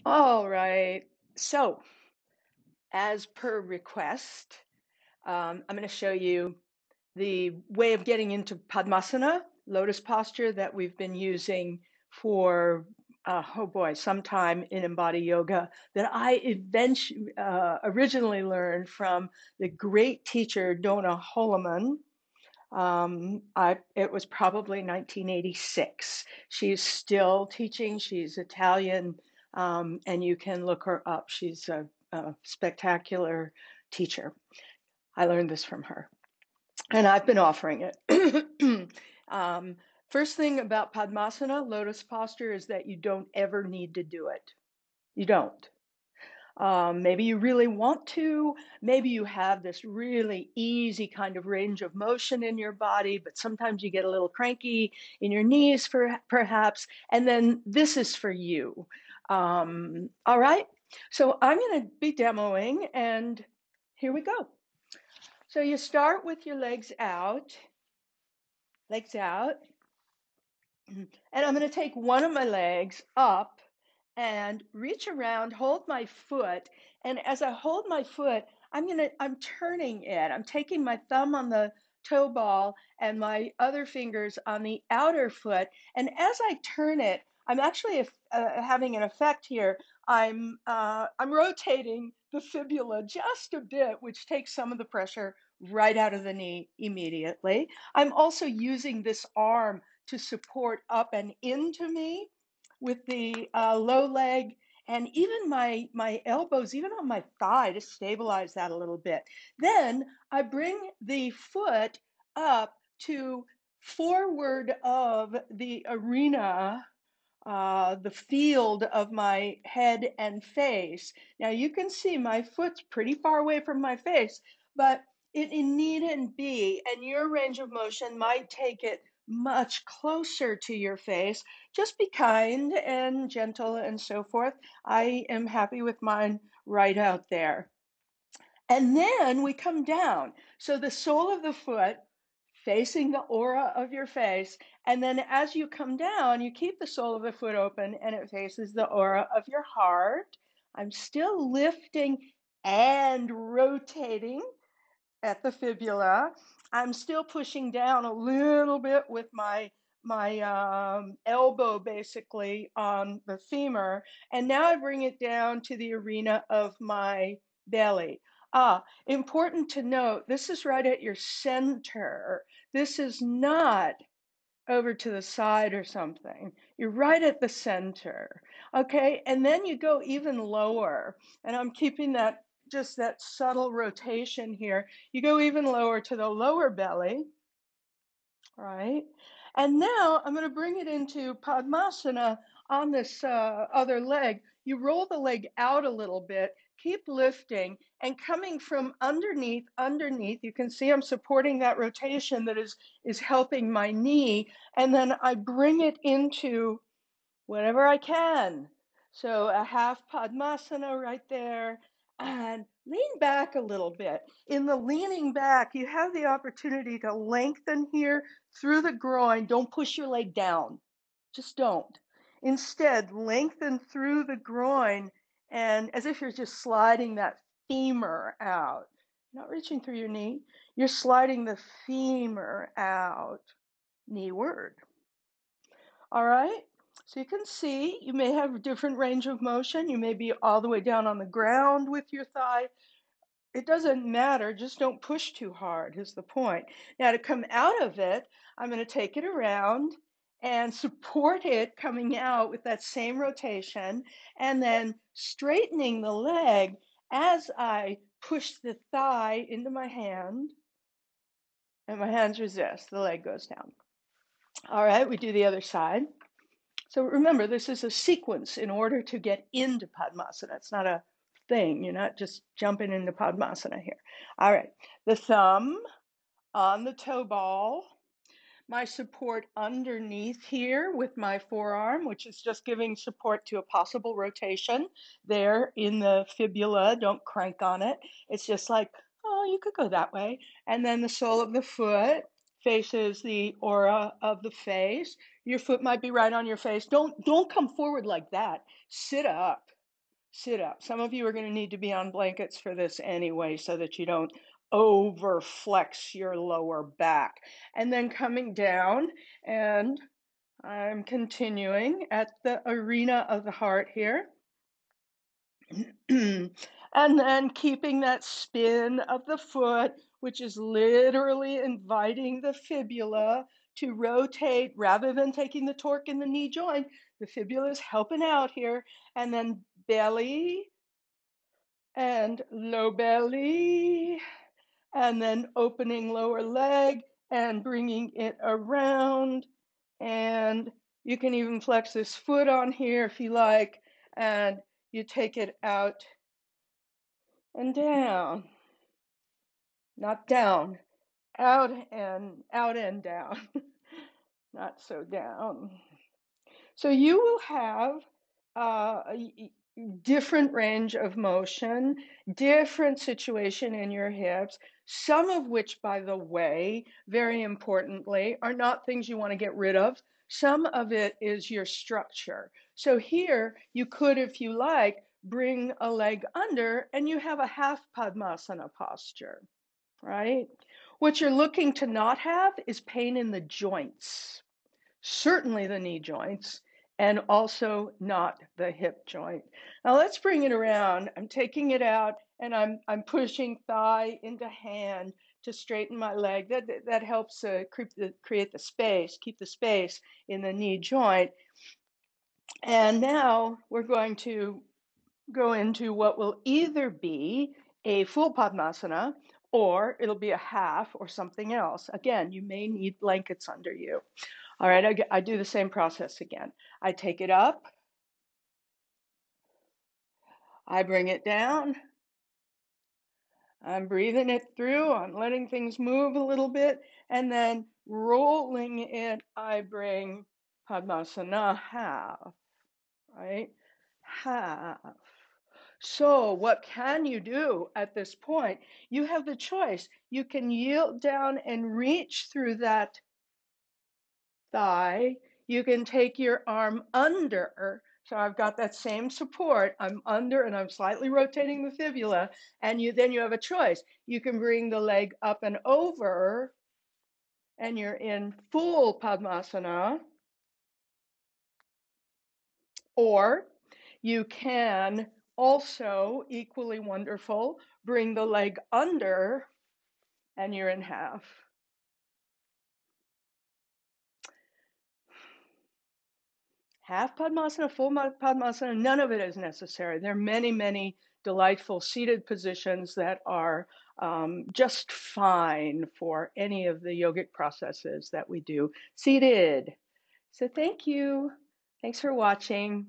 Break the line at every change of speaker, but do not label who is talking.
All right. So, as per request, I'm going to show you the way of getting into Padmasana, lotus posture that we've been using for, oh boy, some time in Embodyoga that I eventually originally learned from the great teacher Dona Holoman. It was probably 1986. She's still teaching. She's Italian, and you can look her up. She's a spectacular teacher. I learned this from her, and I've been offering it. um, First thing about Padmasana, lotus posture, is that you don't ever need to do it. You don't. Maybe you really want to. Maybe you have this really easy kind of range of motion in your body, but sometimes you get a little cranky in your knees, perhaps. And then this is for you. All right. So I'm going to be demoing, and here we go. So you start with your legs out, legs out. And I'm going to take one of my legs up and reach around, hold my foot. And as I hold my foot, I'm turning it. I'm taking my thumb on the toe ball and my other fingers on the outer foot. And as I turn it, I'm actually having an effect here. I'm rotating the fibula just a bit, which takes some of the pressure right out of the knee immediately. I'm also using this arm to support up and into me with the low leg, and even my elbows, even on my thigh, to stabilize that a little bit. Then I bring the foot up to forward of the arena, the field of my head and face. Now you can see my foot's pretty far away from my face, but it needn't be, and your range of motion might take it much closer to your face. Just be kind and gentle and so forth. I am happy with mine right out there. And then we come down. So the sole of the foot facing the aura of your face. And then as you come down, you keep the sole of the foot open and it faces the aura of your heart. I'm still lifting and rotating at the fibula. I'm still pushing down a little bit with my elbow basically on the femur. And now I bring it down to the arena of my belly. Important to note, this is right at your center. This is not over to the side or something. You're right at the center. Okay, and then you go even lower. And I'm keeping that just that subtle rotation here. You go even lower to the lower belly, right? And now I'm going to bring it into Padmasana on this other leg. You roll the leg out a little bit, keep lifting, and coming from underneath, you can see I'm supporting that rotation that is helping my knee. And then I bring it into whatever I can. So a half Padmasana right there, and lean back a little bit. In the leaning back, you have the opportunity to lengthen here through the groin. Don't push your leg down. Just don't. Instead, lengthen through the groin, and as if you're just sliding that femur out. Not reaching through your knee. You're sliding the femur out, kneeward. All right, so you can see you may have a different range of motion. You may be all the way down on the ground with your thigh. It doesn't matter, just don't push too hard is the point. Now to come out of it, I'm going to take it around and support it coming out with that same rotation, and then straightening the leg as I push the thigh into my hand, and my hands resist, the leg goes down. All right, we do the other side. So remember, this is a sequence in order to get into Padmasana. It's not a thing. You're not just jumping into Padmasana here. All right. The thumb on the toe ball. My support underneath here with my forearm, which is just giving support to a possible rotation there in the fibula. Don't crank on it. It's just like, oh, you could go that way. And then the sole of the foot faces the aura of the face. Your foot might be right on your face. Don't come forward like that. Sit up. sit up. Some of you are going to need to be on blankets for this anyway so that you don't over flex your lower back. And then coming down, and I'm continuing at the arena of the heart here. And then keeping that spin of the foot, which is literally inviting the fibula to rotate rather than taking the torque in the knee joint. The fibula is helping out here. And then belly and low belly, and then opening lower leg and bringing it around. And you can even flex this foot on here if you like, and you take it out and down, not down, out and down, not so down. So you will have a different range of motion, different situation in your hips, some of which, by the way, very importantly, are not things you want to get rid of. Some of it is your structure. So here you could, if you like, bring a leg under and you have a half Padmasana posture, right? What you're looking to not have is pain in the joints, certainly the knee joints, and also not the hip joint. Now let's bring it around. I'm taking it out and I'm pushing thigh into hand to straighten my leg. That helps create the space, keep the space in the knee joint. And now we're going to go into what will either be a full Padmasana or it'll be a half or something else. Again, you may need blankets under you. All right, I do the same process again. I take it up, I bring it down, I'm breathing it through, I'm letting things move a little bit, and then rolling it, I bring Padmasana half, right? Half. So what can you do at this point? You have the choice. You can yield down and reach through that thigh. You can take your arm under. So I've got that same support. I'm under and I'm slightly rotating the fibula. And then you have a choice. You can bring the leg up and over and you're in full Padmasana. Or you can also, equally wonderful, bring the leg under and you're in half. Half Padmasana, full Padmasana, none of it is necessary. There are many, many delightful seated positions that are just fine for any of the yogic processes that we do seated. So thank you. Thanks for watching.